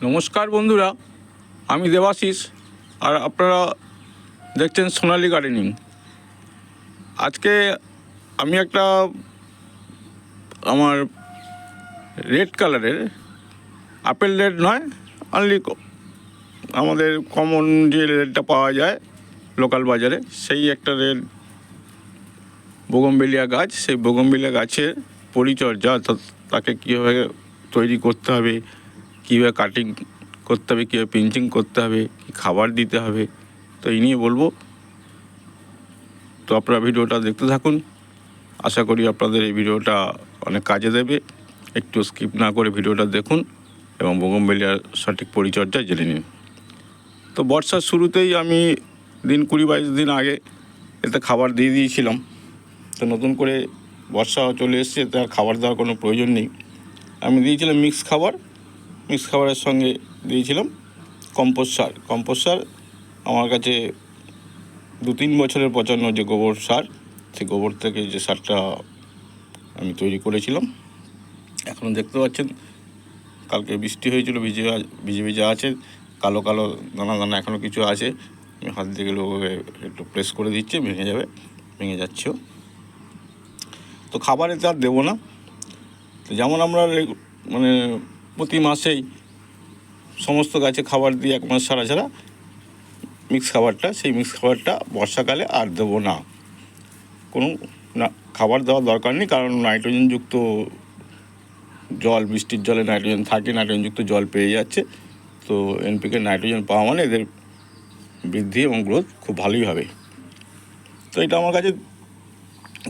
নমস্কার বন্ধুরা, আমি দেবাশিস আর আপনারা দেখছেন সোনালী গার্ডেনিং। আজকে আমি একটা আমার রেড কালারের আপেল রেড নয়, অনলি আমাদের কমন যে রেডটা পাওয়া যায় লোকাল বাজারে, সেই একটা রেড বোগনভেলিয়া গাছ। সেই বোগনভেলিয়া গাছের পরিচর্যা, তাকে কীভাবে তৈরি করতে হবে, কীভাবে কাটিং করতে হবে, কীভাবে পিঞ্চিং করতে হবে, কী খাবার দিতে হবে, তো এই নিয়ে বলবো। তো আপনারা ভিডিওটা দেখতে থাকুন। আশা করি আপনাদের এই ভিডিওটা অনেক কাজে দেবে। একটু স্কিপ না করে ভিডিওটা দেখুন এবং বোগনভেলিয়ার সঠিক পরিচর্যা জেনে নিন। তো বর্ষার শুরুতেই আমি দিন 20-22 দিন আগে এতে খাবার দিয়ে দিয়েছিলাম। তো নতুন করে বর্ষা চলে এসছে, তার খাবার দেওয়ার কোনো প্রয়োজন নেই। আমি দিয়েছিলাম মিক্স খাবারের সঙ্গে দিয়েছিলাম কম্পোস্ট সার। আমার কাছে 2-3 বছরের পচানো যে গোবর সার, সেই গোবর থেকে যে সারটা আমি তৈরি করেছিলাম, এখনও দেখতে পাচ্ছেন কালকে বৃষ্টি হয়েছিল, ভিজে আছে, কালো দানা এখনও কিছু আছে। আমি হাত দিয়ে গেলে একটু প্রেস করে দিচ্ছি, ভেঙে যাচ্ছেও। তো খাবার এতে আর দেবো না। তো যেমন আমরা প্রতি মাসেই সমস্ত গাছে খাবার দিই, 1 মাস ছাড়া সেই মিক্স খাবারটা বর্ষাকালে আর দেবো না। কোনো খাবার দেওয়ার দরকার নেই, কারণ নাইট্রোজেনযুক্ত জল, বৃষ্টির জলে নাইট্রোজেন থাকে, নাইট্রোজেনযুক্ত জল পেয়ে যাচ্ছে। তো এনপিকে নাইট্রোজেন পাওয়া মানে এদের বৃদ্ধি এবং গ্রোথ খুব ভালোই হবে। তো এটা আমার কাছে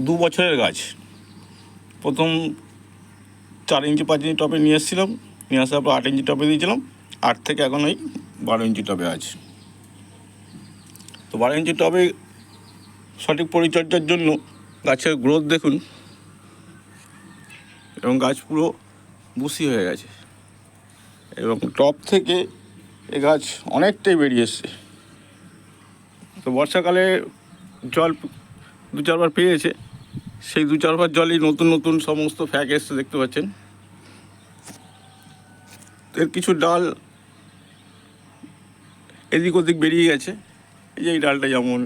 2 বছরের গাছ। প্রথম 4 ইঞ্চি 5 ইঞ্চি টবে নিয়ে এসেছিলাম, নিয়ে আসার পর 8 ইঞ্চি টবে দিয়েছিলাম, 8 থেকে এখন ওই 12 ইঞ্চি টবে আছে। তো 12 ইঞ্চি টবে সঠিক পরিচর্যার জন্য গাছের গ্রোথ দেখুন, এবং গাছ পুরো বুশি হয়ে গেছে, এবং টপ থেকে এ গাছ অনেকটাই বেরিয়ে এসছে। তো বর্ষাকালে জল 2-4 বার পেয়েছে, সেই 2-4 বার জলই নতুন সমস্ত ফ্যাক এসছে, দেখতে পাচ্ছেন। এর কিছু ডাল এদিক ওদিক বেরিয়ে গেছে, এই ডালটা, যেমন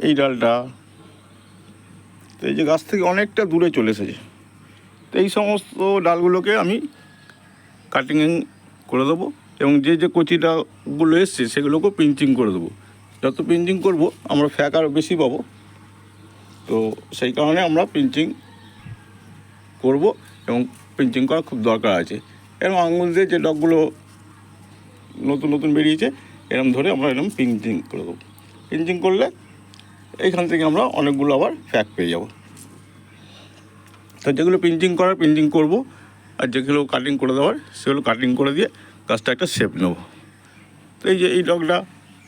এই ডালটা, তো এই যে গাছ থেকে অনেকটা দূরে চলে এসেছে। তো এই সমস্ত ডালগুলোকে আমি কাটিং করে দেবো, এবং যে কচিটাগুলো এসছে সেগুলোকেও পিঞ্চিং করে দেবো। যত পিঞ্চিং করব আমরা ফ্যাক আরও বেশি পাবো। তো সেই কারণে আমরা পিঞ্চিং করব, এবং পিঞ্চিং করা খুব দরকার আছে। এরকম আঙুল দিয়ে যে ডগগুলো নতুন বেরিয়েছে, এরকম ধরে আমরা এরকম পিঞ্চিং করে দেবো। পিঞ্চিং করলে এইখান থেকে আমরা অনেকগুলো আবার ফ্যাক পেয়ে যাব। তো যেগুলো পিঞ্চিং করব, আর যেগুলো কাটিং করে দেওয়ার সেগুলো কাটিং করে দিয়ে গাছটা একটা শেপ নেব। তো এই যে এই ডগটা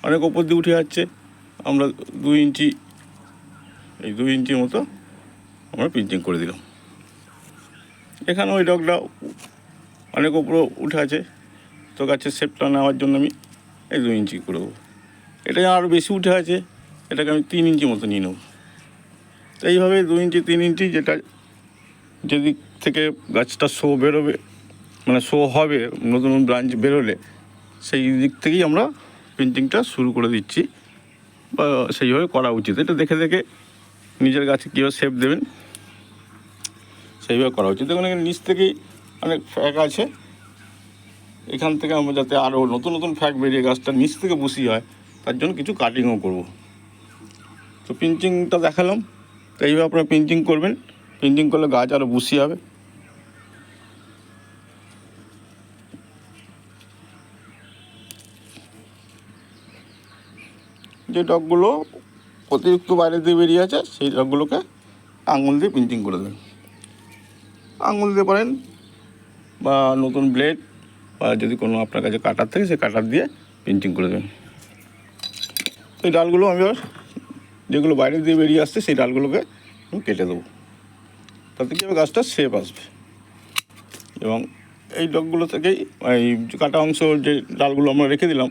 অনেক ওপর দিয়ে উঠে যাচ্ছে, আমরা 2 ইঞ্চির মতো আমরা পিঞ্চিং করে দিলাম। এখানে ওই ডগটা অনেক ওপরে উঠে আছে, তো গাছের শেপটা নেওয়ার জন্য আমি এই 2 ইঞ্চি করে দেবো। এটা আরও বেশি উঠে আছে, এটাকে আমি 3 ইঞ্চি মতো নিয়ে নেব। তো এইভাবে 2 ইঞ্চি 3 ইঞ্চি যেদিক থেকে গাছটা বেরোবে, শো হবে, নতুন ব্রাঞ্চ বেরোলে সেই দিক থেকেই আমরা পেন্টিংটা শুরু করে দিচ্ছি, বা সেইভাবে করা উচিত। এটা দেখে নিজের গাছে কীভাবে শেপ দেবেন সেইভাবে করা উচিত। দেখুন এখানে নিচ থেকেই অনেক ফ্যাক আছে, এখান থেকে আমরা যাতে আরও নতুন ফ্যাক বেরিয়ে গাছটা নিচ থেকে বুশি হয়, তার জন্য কিছু কাটিংও করব। তো পিঞ্চিংটা দেখালাম, তো এইভাবে আপনারা পিঞ্চিং করবেন। পিঞ্চিং করলে গাছ আরও বুশি হবে। যে ডগগুলো অতিরিক্ত বাইরে দিয়ে বেরিয়ে আছে, সেই ডগগুলোকে আঙুল দিয়ে পিঞ্চিং করে দেবেন। আঙুল দিয়ে পারেন, বা নতুন ব্লেড, বা যদি কোনো আপনার কাছে কাটার থাকে সেই কাটার দিয়ে পিঞ্চিং করে দেবেন। তো এই ডালগুলো আমি যেগুলো বাইরে দিয়ে বেরিয়ে আসছে সেই ডালগুলোকে আমি কেটে দেবো, তাতে কি হবে গাছটা শেপ আসবে। এবং এই ডগগুলো থেকেই এই কাটা অংশ, যে ডালগুলো আমরা রেখে দিলাম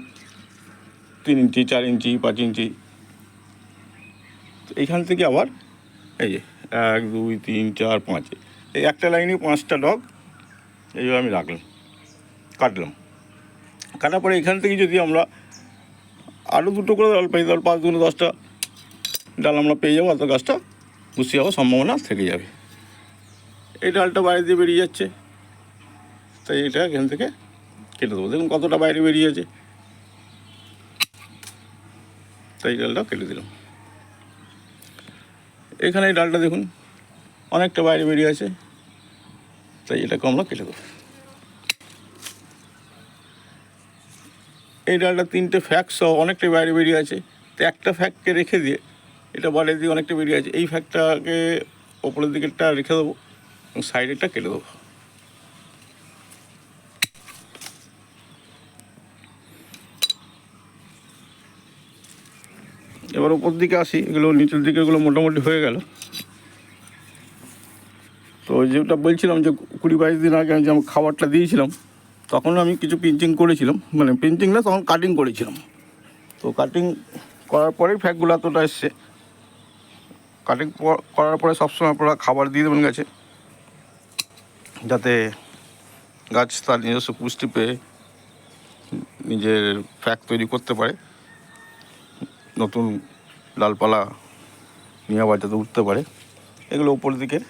3 ইঞ্চি 4 ইঞ্চি 5 ইঞ্চি, এইখান থেকে আবার এই যে 1 2 3 4 5, এই একটা লাইনে 5টা ডগ এইভাবে আমি কাটলাম। কাটার পরে এখান থেকে যদি আমরা আরও 2টো করে ডাল পাই, তাহলে 5 দুগুণে 10টা ডাল আমরা পেয়ে যাবো, অত গাছটা পুষে যাওয়ার সম্ভাবনা থেকে যাবে। এই ডালটা বাইরে দিয়ে বেরিয়ে যাচ্ছে, তাই এটা এখান থেকে কেটে দেবো। দেখুন কতটা বাইরে বেরিয়েছে, তাই ডালটা কেটে দিলাম। এখানে এই ডালটা দেখুন অনেকটা বাইরে বেরিয়ে আছে, তাই এটাকে আমরা কেটে দেবো। এই ডালটা 3টে ফ্যাক সহ অনেকটাই বাইরে বেরিয়ে আছে, তো একটা ফ্যাককে রেখে দিয়ে এটা বাইরের দিকে অনেকটা বেরিয়ে আছে, এই ফ্যাকটাকে ওপরের দিকেরটা রেখে দেবো এবং সাইডেরটা কেটে দেবো। এবার ওপর দিকে আসি, এগুলো নিচের দিকে এগুলো মোটামুটি হয়ে গেল। তো যেটা বলছিলাম যে 20-22 দিন আগে যে আমি খাবারটা দিয়েছিলাম, তখন আমি কিছু পিঞ্চিং করেছিলাম, মানে পিঞ্চিং না, তখন কাটিং করেছিলাম। তো কাটিং করার পরেই ফ্যাকগুলো এতটা এসছে। কাটিং করার পরে সবসময় আপনারা খাবার দিয়ে দেবেন গাছে, যাতে গাছ তার নিজস্ব পুষ্টি পেয়ে নিজের ফ্যাক তৈরি করতে পারে, নতুন ডালপালা নিয়ে আবার যাতে উঠতে পারে। এগুলো উপর দিকের